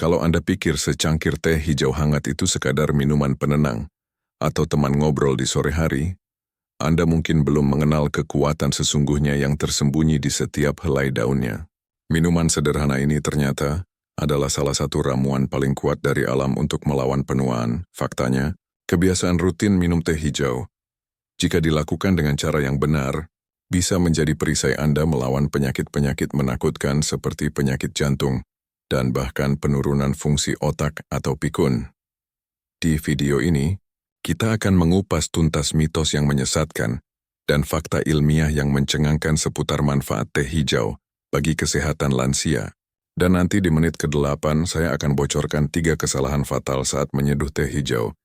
Kalau Anda pikir secangkir teh hijau hangat itu sekadar minuman penenang atau teman ngobrol di sore hari, Anda mungkin belum mengenal kekuatan sesungguhnya yang tersembunyi di setiap helai daunnya. Minuman sederhana ini ternyata adalah salah satu ramuan paling kuat dari alam untuk melawan penuaan. Faktanya, kebiasaan rutin minum teh hijau, jika dilakukan dengan cara yang benar, bisa menjadi perisai Anda melawan penyakit-penyakit menakutkan seperti penyakit jantung dan bahkan penurunan fungsi otak atau pikun. Di video ini, kita akan mengupas tuntas mitos yang menyesatkan dan fakta ilmiah yang mencengangkan seputar manfaat teh hijau bagi kesehatan lansia. Dan nanti di menit ke-8 saya akan bocorkan 3 kesalahan fatal saat menyeduh teh hijau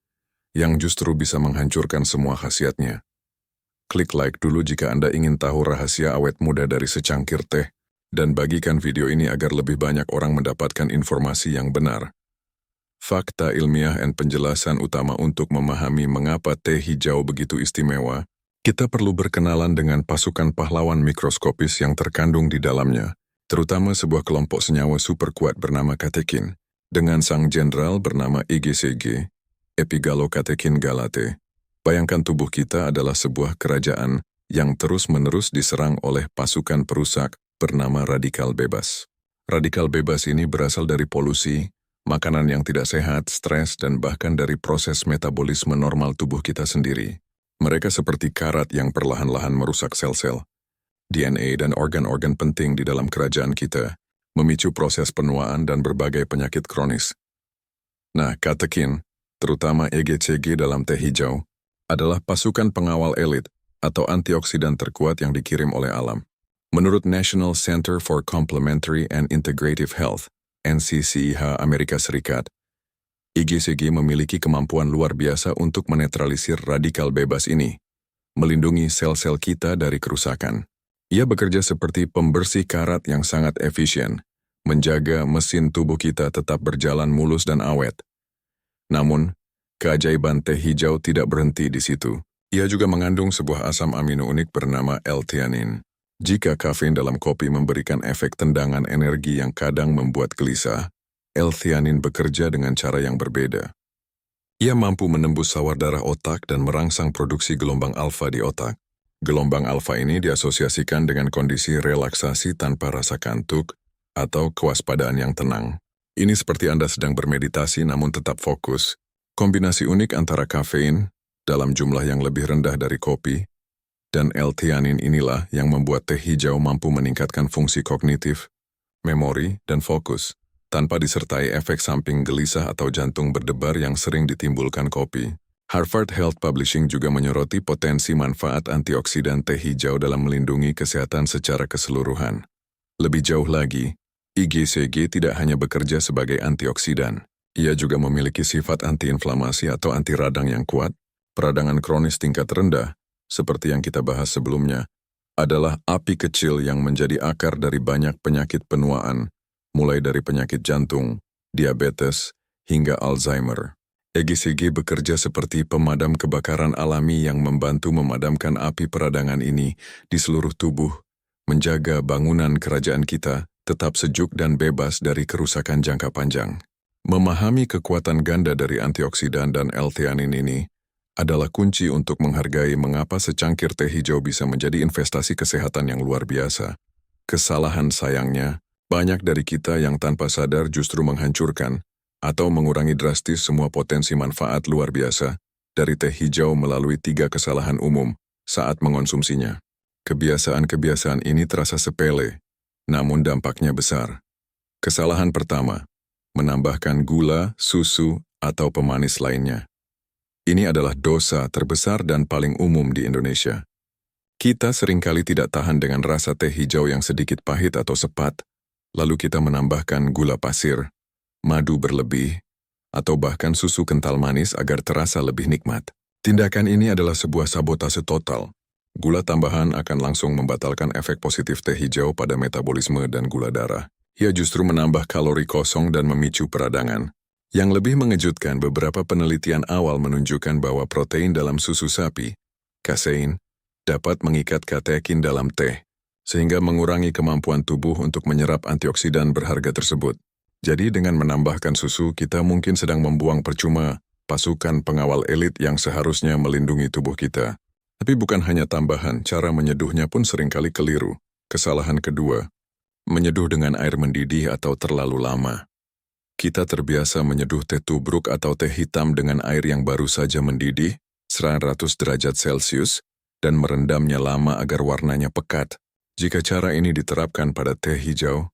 yang justru bisa menghancurkan semua khasiatnya. Klik like dulu jika Anda ingin tahu rahasia awet muda dari secangkir teh, dan bagikan video ini agar lebih banyak orang mendapatkan informasi yang benar. Fakta ilmiah dan penjelasan utama untuk memahami mengapa teh hijau begitu istimewa, kita perlu berkenalan dengan pasukan pahlawan mikroskopis yang terkandung di dalamnya, terutama sebuah kelompok senyawa super kuat bernama katekin, dengan sang jenderal bernama IgCG, Epigalokatekin galate. Bayangkan tubuh kita adalah sebuah kerajaan yang terus-menerus diserang oleh pasukan perusak bernama radikal bebas. Radikal bebas ini berasal dari polusi, makanan yang tidak sehat, stres, dan bahkan dari proses metabolisme normal tubuh kita sendiri. Mereka seperti karat yang perlahan-lahan merusak sel-sel, DNA dan organ-organ penting di dalam kerajaan kita, memicu proses penuaan dan berbagai penyakit kronis. Nah, katekin, terutama IgCG dalam teh hijau, adalah pasukan pengawal elit atau antioksidan terkuat yang dikirim oleh alam. Menurut National Center for Complementary and Integrative Health, NCCIH Amerika Serikat, IgCG memiliki kemampuan luar biasa untuk menetralisir radikal bebas ini, melindungi sel-sel kita dari kerusakan. Ia bekerja seperti pembersih karat yang sangat efisien, menjaga mesin tubuh kita tetap berjalan mulus dan awet. Namun, keajaiban teh hijau tidak berhenti di situ. Ia juga mengandung sebuah asam amino unik bernama L-theanin. Jika kafein dalam kopi memberikan efek tendangan energi yang kadang membuat gelisah, L-theanin bekerja dengan cara yang berbeda. Ia mampu menembus sawar darah otak dan merangsang produksi gelombang alfa di otak. Gelombang alfa ini diasosiasikan dengan kondisi relaksasi tanpa rasa kantuk atau kewaspadaan yang tenang. Ini seperti Anda sedang bermeditasi namun tetap fokus. Kombinasi unik antara kafein dalam jumlah yang lebih rendah dari kopi dan L-theanin inilah yang membuat teh hijau mampu meningkatkan fungsi kognitif, memori, dan fokus, tanpa disertai efek samping gelisah atau jantung berdebar yang sering ditimbulkan kopi. Harvard Health Publishing juga menyoroti potensi manfaat antioksidan teh hijau dalam melindungi kesehatan secara keseluruhan. Lebih jauh lagi, IgCG tidak hanya bekerja sebagai antioksidan. Ia juga memiliki sifat antiinflamasi atau anti radang yang kuat. Peradangan kronis tingkat rendah, seperti yang kita bahas sebelumnya, adalah api kecil yang menjadi akar dari banyak penyakit penuaan, mulai dari penyakit jantung, diabetes, hingga Alzheimer. IgCG bekerja seperti pemadam kebakaran alami yang membantu memadamkan api peradangan ini di seluruh tubuh, menjaga bangunan kerajaan kita tetap sejuk dan bebas dari kerusakan jangka panjang. Memahami kekuatan ganda dari antioksidan dan L-theanin ini adalah kunci untuk menghargai mengapa secangkir teh hijau bisa menjadi investasi kesehatan yang luar biasa. Kesalahan sayangnya, banyak dari kita yang tanpa sadar justru menghancurkan atau mengurangi drastis semua potensi manfaat luar biasa dari teh hijau melalui 3 kesalahan umum saat mengonsumsinya. Kebiasaan-kebiasaan ini terasa sepele, namun dampaknya besar. Kesalahan pertama, menambahkan gula, susu, atau pemanis lainnya. Ini adalah dosa terbesar dan paling umum di Indonesia. Kita seringkali tidak tahan dengan rasa teh hijau yang sedikit pahit atau sepat, lalu kita menambahkan gula pasir, madu berlebih, atau bahkan susu kental manis agar terasa lebih nikmat. Tindakan ini adalah sebuah sabotase total. Gula tambahan akan langsung membatalkan efek positif teh hijau pada metabolisme dan gula darah. Ia justru menambah kalori kosong dan memicu peradangan. Yang lebih mengejutkan, beberapa penelitian awal menunjukkan bahwa protein dalam susu sapi, kasein, dapat mengikat katekin dalam teh, sehingga mengurangi kemampuan tubuh untuk menyerap antioksidan berharga tersebut. Jadi dengan menambahkan susu, kita mungkin sedang membuang percuma pasukan pengawal elit yang seharusnya melindungi tubuh kita. Tapi bukan hanya tambahan, cara menyeduhnya pun seringkali keliru. Kesalahan kedua, menyeduh dengan air mendidih atau terlalu lama. Kita terbiasa menyeduh teh tubruk atau teh hitam dengan air yang baru saja mendidih, 100 derajat Celcius, dan merendamnya lama agar warnanya pekat. Jika cara ini diterapkan pada teh hijau,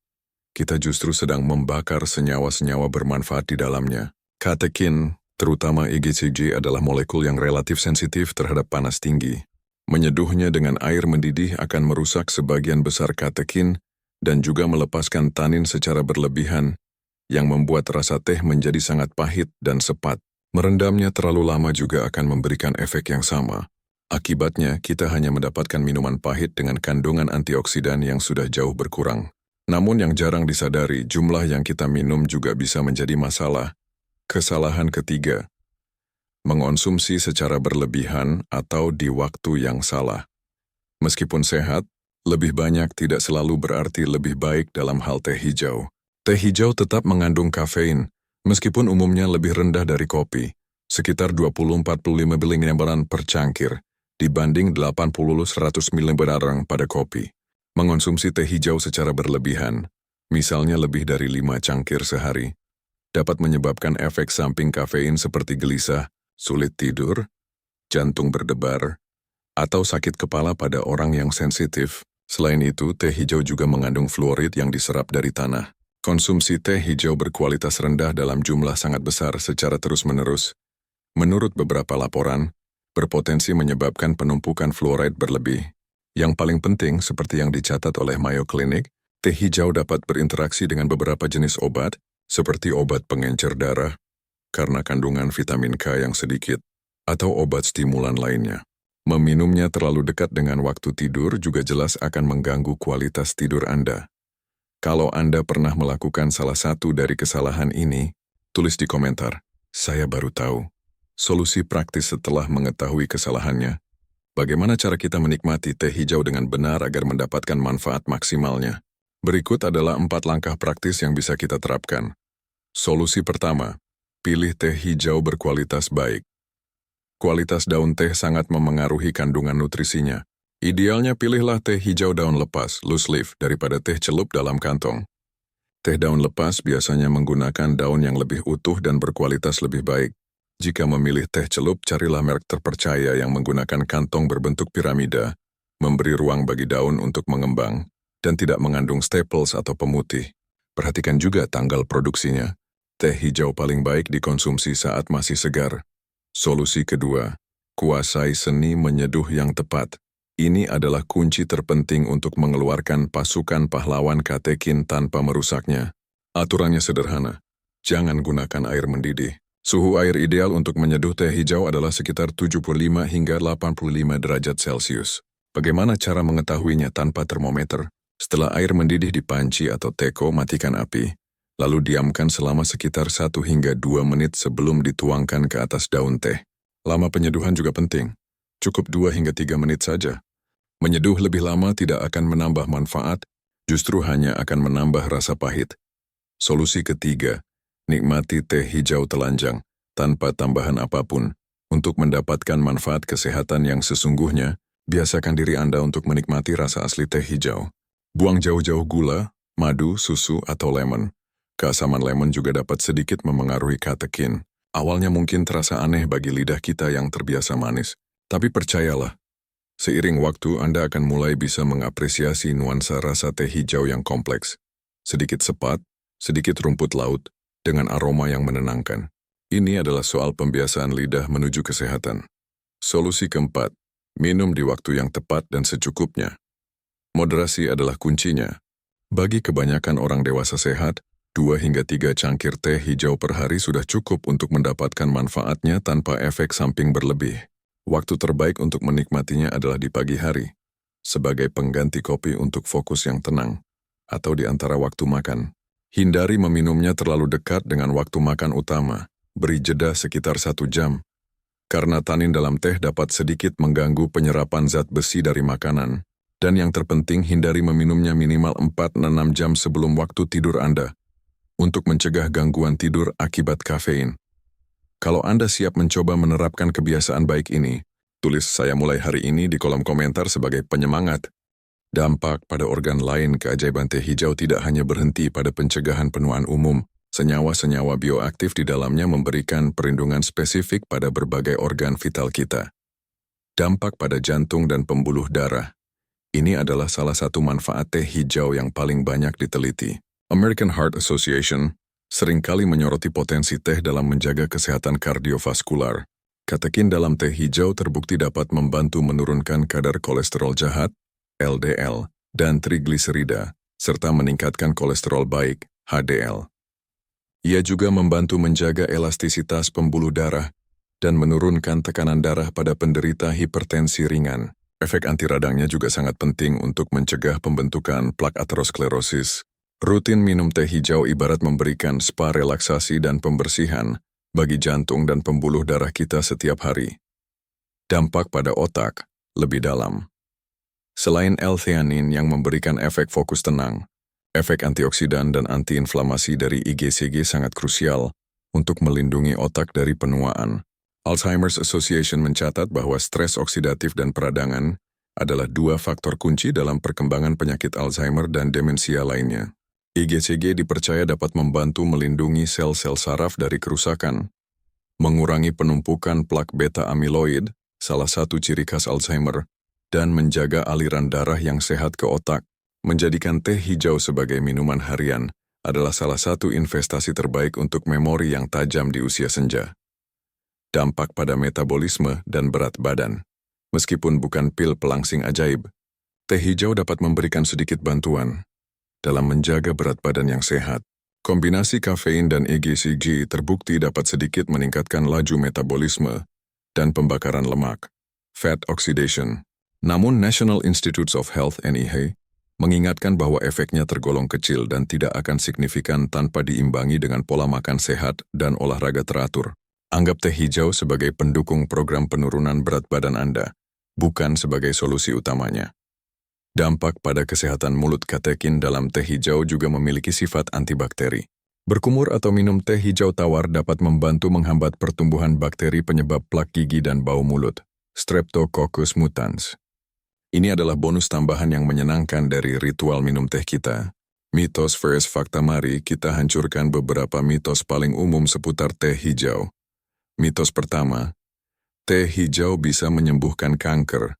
kita justru sedang membakar senyawa-senyawa bermanfaat di dalamnya. Katekin, terutama EGCG, adalah molekul yang relatif sensitif terhadap panas tinggi. Menyeduhnya dengan air mendidih akan merusak sebagian besar katekin dan juga melepaskan tanin secara berlebihan, yang membuat rasa teh menjadi sangat pahit dan sepat. Merendamnya terlalu lama juga akan memberikan efek yang sama. Akibatnya, kita hanya mendapatkan minuman pahit dengan kandungan antioksidan yang sudah jauh berkurang. Namun yang jarang disadari, jumlah yang kita minum juga bisa menjadi masalah. Kesalahan ketiga, mengonsumsi secara berlebihan atau di waktu yang salah. Meskipun sehat, lebih banyak tidak selalu berarti lebih baik dalam hal teh hijau. Teh hijau tetap mengandung kafein, meskipun umumnya lebih rendah dari kopi, sekitar 20-45 mg per cangkir, dibanding 80-100 mg pada kopi. Mengonsumsi teh hijau secara berlebihan, misalnya lebih dari 5 cangkir sehari, dapat menyebabkan efek samping kafein seperti gelisah, sulit tidur, jantung berdebar, atau sakit kepala pada orang yang sensitif. Selain itu, teh hijau juga mengandung fluorid yang diserap dari tanah. Konsumsi teh hijau berkualitas rendah dalam jumlah sangat besar secara terus-menerus, menurut beberapa laporan, berpotensi menyebabkan penumpukan fluoride berlebih. Yang paling penting, seperti yang dicatat oleh Mayo Clinic, teh hijau dapat berinteraksi dengan beberapa jenis obat, seperti obat pengencer darah, karena kandungan vitamin K yang sedikit, atau obat stimulan lainnya. Meminumnya terlalu dekat dengan waktu tidur juga jelas akan mengganggu kualitas tidur Anda. Kalau Anda pernah melakukan salah satu dari kesalahan ini, tulis di komentar, saya baru tahu. Solusi praktis setelah mengetahui kesalahannya. Bagaimana cara kita menikmati teh hijau dengan benar agar mendapatkan manfaat maksimalnya? Berikut adalah 4 langkah praktis yang bisa kita terapkan. Solusi pertama, pilih teh hijau berkualitas baik. Kualitas daun teh sangat memengaruhi kandungan nutrisinya. Idealnya pilihlah teh hijau daun lepas, loose leaf, daripada teh celup dalam kantong. Teh daun lepas biasanya menggunakan daun yang lebih utuh dan berkualitas lebih baik. Jika memilih teh celup, carilah merek terpercaya yang menggunakan kantong berbentuk piramida, memberi ruang bagi daun untuk mengembang, dan tidak mengandung staples atau pemutih. Perhatikan juga tanggal produksinya. Teh hijau paling baik dikonsumsi saat masih segar. Solusi kedua, kuasai seni menyeduh yang tepat. Ini adalah kunci terpenting untuk mengeluarkan pasukan pahlawan katekin tanpa merusaknya. Aturannya sederhana, jangan gunakan air mendidih. Suhu air ideal untuk menyeduh teh hijau adalah sekitar 75 hingga 85 derajat Celcius. Bagaimana cara mengetahuinya tanpa termometer? Setelah air mendidih di panci atau teko, matikan api. Lalu diamkan selama sekitar 1 hingga 2 menit sebelum dituangkan ke atas daun teh. Lama penyeduhan juga penting. Cukup 2 hingga 3 menit saja. Menyeduh lebih lama tidak akan menambah manfaat, justru hanya akan menambah rasa pahit. Solusi ketiga, nikmati teh hijau telanjang, tanpa tambahan apapun. Untuk mendapatkan manfaat kesehatan yang sesungguhnya, biasakan diri Anda untuk menikmati rasa asli teh hijau. Buang jauh-jauh gula, madu, susu, atau lemon. Keasaman lemon juga dapat sedikit memengaruhi katekin. Awalnya mungkin terasa aneh bagi lidah kita yang terbiasa manis. Tapi percayalah, seiring waktu Anda akan mulai bisa mengapresiasi nuansa rasa teh hijau yang kompleks. Sedikit sepat, sedikit rumput laut, dengan aroma yang menenangkan. Ini adalah soal pembiasaan lidah menuju kesehatan. Solusi keempat, minum di waktu yang tepat dan secukupnya. Moderasi adalah kuncinya. Bagi kebanyakan orang dewasa sehat, 2 hingga 3 cangkir teh hijau per hari sudah cukup untuk mendapatkan manfaatnya tanpa efek samping berlebih. Waktu terbaik untuk menikmatinya adalah di pagi hari, sebagai pengganti kopi untuk fokus yang tenang, atau di antara waktu makan. Hindari meminumnya terlalu dekat dengan waktu makan utama, beri jeda sekitar 1 jam, karena tanin dalam teh dapat sedikit mengganggu penyerapan zat besi dari makanan. Dan yang terpenting, hindari meminumnya minimal 4-6 jam sebelum waktu tidur Anda. untuk mencegah gangguan tidur akibat kafein. Kalau Anda siap mencoba menerapkan kebiasaan baik ini, tulis "Saya mulai hari ini" di kolom komentar sebagai penyemangat. Dampak pada organ lain keajaiban teh hijau tidak hanya berhenti pada pencegahan penuaan umum. Senyawa-senyawa bioaktif di dalamnya memberikan perlindungan spesifik pada berbagai organ vital kita. Dampak pada jantung dan pembuluh darah. Ini adalah salah satu manfaat teh hijau yang paling banyak diteliti. American Heart Association seringkali menyoroti potensi teh dalam menjaga kesehatan kardiovaskular. Katekin dalam teh hijau terbukti dapat membantu menurunkan kadar kolesterol jahat, LDL, dan trigliserida, serta meningkatkan kolesterol baik, HDL. Ia juga membantu menjaga elastisitas pembuluh darah dan menurunkan tekanan darah pada penderita hipertensi ringan. Efek anti radangnya juga sangat penting untuk mencegah pembentukan plak aterosklerosis. Rutin minum teh hijau ibarat memberikan spa relaksasi dan pembersihan bagi jantung dan pembuluh darah kita setiap hari. Dampak pada otak lebih dalam. Selain L-theanine yang memberikan efek fokus tenang, efek antioksidan dan antiinflamasi dari IgCG sangat krusial untuk melindungi otak dari penuaan. Alzheimer's Association mencatat bahwa stres oksidatif dan peradangan adalah dua faktor kunci dalam perkembangan penyakit Alzheimer dan demensia lainnya. IgCG dipercaya dapat membantu melindungi sel-sel saraf dari kerusakan, mengurangi penumpukan plak beta amiloid, salah satu ciri khas Alzheimer, dan menjaga aliran darah yang sehat ke otak. Menjadikan teh hijau sebagai minuman harian adalah salah satu investasi terbaik untuk memori yang tajam di usia senja. Dampak pada metabolisme dan berat badan. Meskipun bukan pil pelangsing ajaib, teh hijau dapat memberikan sedikit bantuan dalam menjaga berat badan yang sehat. Kombinasi kafein dan IgCG terbukti dapat sedikit meningkatkan laju metabolisme dan pembakaran lemak, fat oxidation. Namun National Institutes of Health (NIH) mengingatkan bahwa efeknya tergolong kecil dan tidak akan signifikan tanpa diimbangi dengan pola makan sehat dan olahraga teratur. Anggap teh hijau sebagai pendukung program penurunan berat badan Anda, bukan sebagai solusi utamanya. Dampak pada kesehatan mulut. Katekin dalam teh hijau juga memiliki sifat antibakteri. Berkumur atau minum teh hijau tawar dapat membantu menghambat pertumbuhan bakteri penyebab plak gigi dan bau mulut, Streptococcus mutans. Ini adalah bonus tambahan yang menyenangkan dari ritual minum teh kita. Mitos versus fakta. Mari kita hancurkan beberapa mitos paling umum seputar teh hijau. Mitos pertama, teh hijau bisa menyembuhkan kanker.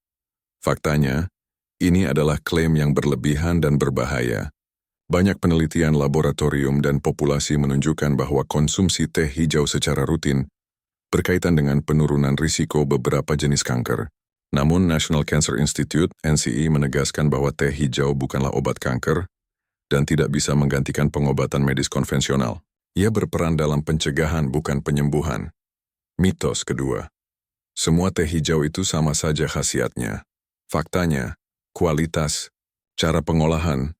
Faktanya, ini adalah klaim yang berlebihan dan berbahaya. Banyak penelitian laboratorium dan populasi menunjukkan bahwa konsumsi teh hijau secara rutin berkaitan dengan penurunan risiko beberapa jenis kanker. Namun National Cancer Institute (NCI) menegaskan bahwa teh hijau bukanlah obat kanker dan tidak bisa menggantikan pengobatan medis konvensional. Ia berperan dalam pencegahan bukan penyembuhan. Mitos kedua, semua teh hijau itu sama saja khasiatnya. Faktanya, kualitas, cara pengolahan,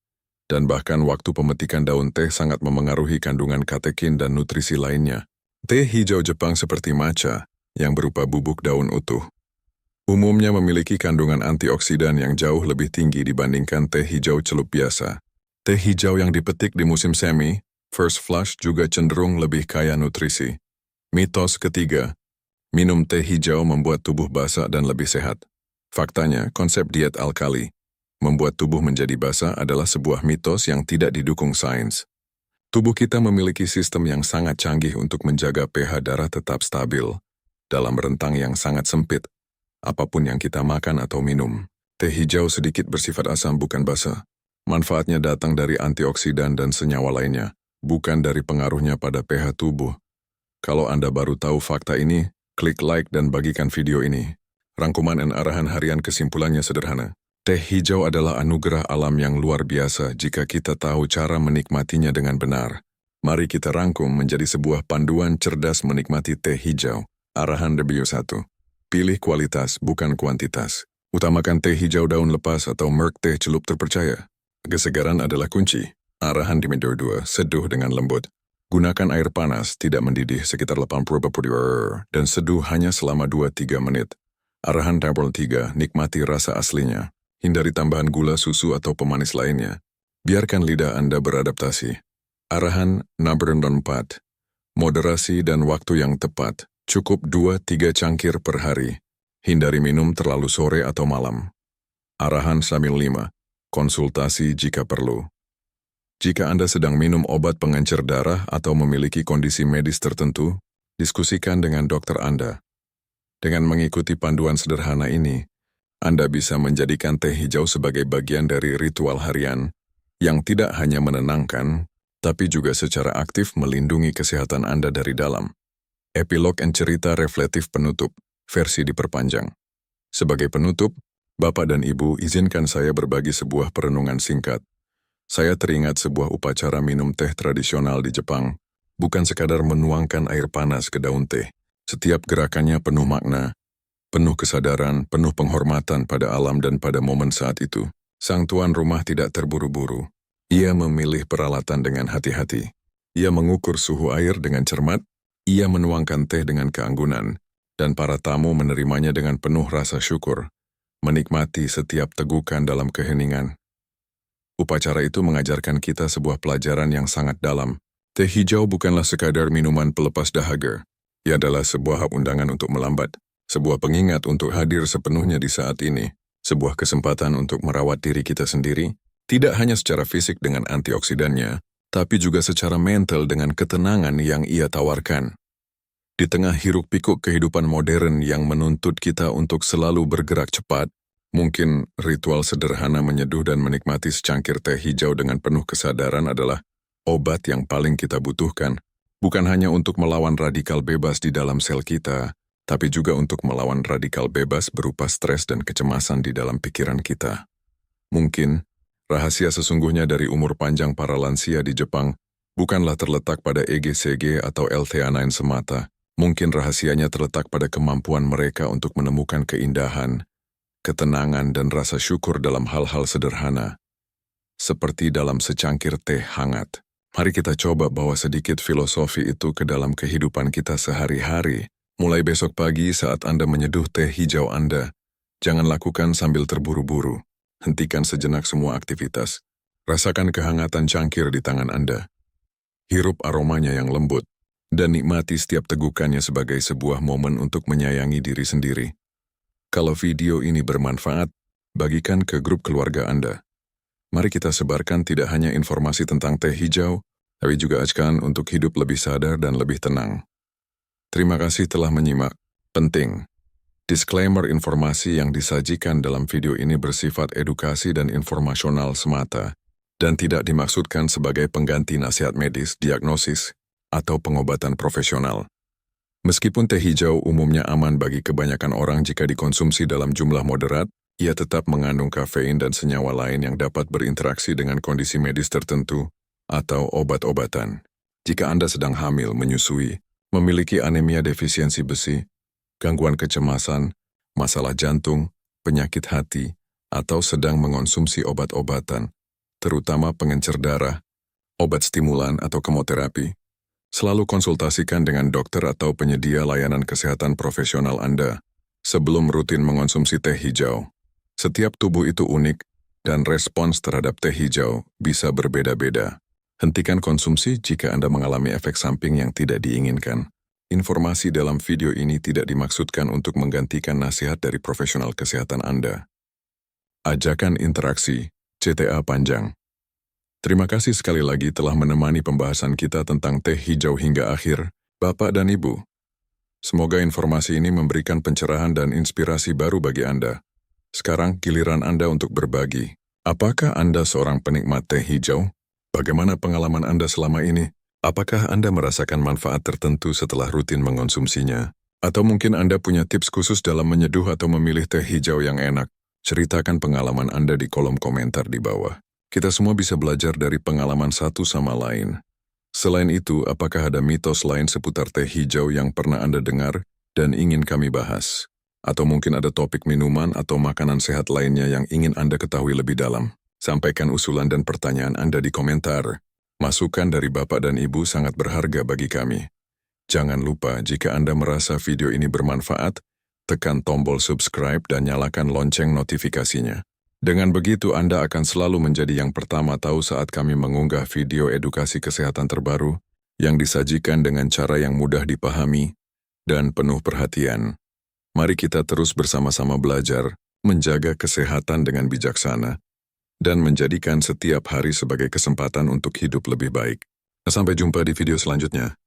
dan bahkan waktu pemetikan daun teh sangat memengaruhi kandungan katekin dan nutrisi lainnya. Teh hijau Jepang seperti matcha, yang berupa bubuk daun utuh, umumnya memiliki kandungan antioksidan yang jauh lebih tinggi dibandingkan teh hijau celup biasa. Teh hijau yang dipetik di musim semi, first flush, juga cenderung lebih kaya nutrisi. Mitos ketiga, minum teh hijau membuat tubuh basah dan lebih sehat. Faktanya, konsep diet alkali, membuat tubuh menjadi basah, adalah sebuah mitos yang tidak didukung sains. Tubuh kita memiliki sistem yang sangat canggih untuk menjaga pH darah tetap stabil dalam rentang yang sangat sempit. Apapun yang kita makan atau minum, teh hijau sedikit bersifat asam bukan basa. Manfaatnya datang dari antioksidan dan senyawa lainnya, bukan dari pengaruhnya pada pH tubuh. Kalau Anda baru tahu fakta ini, klik like dan bagikan video ini. Rangkuman dan arahan harian kesimpulannya sederhana. Teh hijau adalah anugerah alam yang luar biasa jika kita tahu cara menikmatinya dengan benar. Mari kita rangkum menjadi sebuah panduan cerdas menikmati teh hijau. Arahan W1. Pilih kualitas, bukan kuantitas. Utamakan teh hijau daun lepas atau merk teh celup terpercaya. Kesegaran adalah kunci. Arahan di video 2, seduh dengan lembut. Gunakan air panas, tidak mendidih, sekitar 80 dan seduh hanya selama 2-3 menit. Arahan tabel 3, nikmati rasa aslinya. Hindari tambahan gula, susu, atau pemanis lainnya. Biarkan lidah Anda beradaptasi. Arahan number 4. Moderasi dan waktu yang tepat. Cukup 2-3 cangkir per hari. Hindari minum terlalu sore atau malam. Arahan sambil 5. Konsultasi jika perlu. Jika Anda sedang minum obat pengencer darah atau memiliki kondisi medis tertentu, diskusikan dengan dokter Anda. Dengan mengikuti panduan sederhana ini, Anda bisa menjadikan teh hijau sebagai bagian dari ritual harian yang tidak hanya menenangkan, tapi juga secara aktif melindungi kesehatan Anda dari dalam. Epilog dan cerita reflektif penutup, versi diperpanjang. Sebagai penutup, Bapak dan Ibu, izinkan saya berbagi sebuah perenungan singkat. Saya teringat sebuah upacara minum teh tradisional di Jepang, bukan sekadar menuangkan air panas ke daun teh. Setiap gerakannya penuh makna, penuh kesadaran, penuh penghormatan pada alam dan pada momen saat itu. Sang tuan rumah tidak terburu-buru. Ia memilih peralatan dengan hati-hati. Ia mengukur suhu air dengan cermat, ia menuangkan teh dengan keanggunan, dan para tamu menerimanya dengan penuh rasa syukur, menikmati setiap tegukan dalam keheningan. Upacara itu mengajarkan kita sebuah pelajaran yang sangat dalam. Teh hijau bukanlah sekadar minuman pelepas dahaga. Ia adalah sebuah undangan untuk melambat, sebuah pengingat untuk hadir sepenuhnya di saat ini, sebuah kesempatan untuk merawat diri kita sendiri, tidak hanya secara fisik dengan antioksidannya, tapi juga secara mental dengan ketenangan yang ia tawarkan. Di tengah hiruk-pikuk kehidupan modern yang menuntut kita untuk selalu bergerak cepat, mungkin ritual sederhana menyeduh dan menikmati secangkir teh hijau dengan penuh kesadaran adalah obat yang paling kita butuhkan, bukan hanya untuk melawan radikal bebas di dalam sel kita, tapi juga untuk melawan radikal bebas berupa stres dan kecemasan di dalam pikiran kita. Mungkin, rahasia sesungguhnya dari umur panjang para lansia di Jepang bukanlah terletak pada EGCG atau L-theanine semata. Mungkin rahasianya terletak pada kemampuan mereka untuk menemukan keindahan, ketenangan dan rasa syukur dalam hal-hal sederhana, seperti dalam secangkir teh hangat. Mari kita coba bawa sedikit filosofi itu ke dalam kehidupan kita sehari-hari. Mulai besok pagi saat Anda menyeduh teh hijau Anda, jangan lakukan sambil terburu-buru. Hentikan sejenak semua aktivitas. Rasakan kehangatan cangkir di tangan Anda. Hirup aromanya yang lembut, dan nikmati setiap tegukannya sebagai sebuah momen untuk menyayangi diri sendiri. Kalau video ini bermanfaat, bagikan ke grup keluarga Anda. Mari kita sebarkan tidak hanya informasi tentang teh hijau, tapi juga ajakan untuk hidup lebih sadar dan lebih tenang. Terima kasih telah menyimak. Penting. Disclaimer, informasi yang disajikan dalam video ini bersifat edukasi dan informasional semata, dan tidak dimaksudkan sebagai pengganti nasihat medis, diagnosis, atau pengobatan profesional. Meskipun teh hijau umumnya aman bagi kebanyakan orang jika dikonsumsi dalam jumlah moderat, ia tetap mengandung kafein dan senyawa lain yang dapat berinteraksi dengan kondisi medis tertentu atau obat-obatan. Jika Anda sedang hamil, menyusui, memiliki anemia defisiensi besi, gangguan kecemasan, masalah jantung, penyakit hati, atau sedang mengonsumsi obat-obatan, terutama pengencer darah, obat stimulan atau kemoterapi, selalu konsultasikan dengan dokter atau penyedia layanan kesehatan profesional Anda sebelum rutin mengonsumsi teh hijau. Setiap tubuh itu unik, dan respons terhadap teh hijau bisa berbeda-beda. Hentikan konsumsi jika Anda mengalami efek samping yang tidak diinginkan. Informasi dalam video ini tidak dimaksudkan untuk menggantikan nasihat dari profesional kesehatan Anda. Ajakan interaksi, CTA panjang. Terima kasih sekali lagi telah menemani pembahasan kita tentang teh hijau hingga akhir, Bapak dan Ibu. Semoga informasi ini memberikan pencerahan dan inspirasi baru bagi Anda. Sekarang giliran Anda untuk berbagi. Apakah Anda seorang penikmat teh hijau? Bagaimana pengalaman Anda selama ini? Apakah Anda merasakan manfaat tertentu setelah rutin mengonsumsinya? Atau mungkin Anda punya tips khusus dalam menyeduh atau memilih teh hijau yang enak? Ceritakan pengalaman Anda di kolom komentar di bawah. Kita semua bisa belajar dari pengalaman satu sama lain. Selain itu, apakah ada mitos lain seputar teh hijau yang pernah Anda dengar dan ingin kami bahas? Atau mungkin ada topik minuman atau makanan sehat lainnya yang ingin Anda ketahui lebih dalam? Sampaikan usulan dan pertanyaan Anda di komentar. Masukan dari Bapak dan Ibu sangat berharga bagi kami. Jangan lupa jika Anda merasa video ini bermanfaat, tekan tombol subscribe dan nyalakan lonceng notifikasinya. Dengan begitu, Anda akan selalu menjadi yang pertama tahu saat kami mengunggah video edukasi kesehatan terbaru yang disajikan dengan cara yang mudah dipahami dan penuh perhatian. Mari kita terus bersama-sama belajar, menjaga kesehatan dengan bijaksana, dan menjadikan setiap hari sebagai kesempatan untuk hidup lebih baik. Sampai jumpa di video selanjutnya.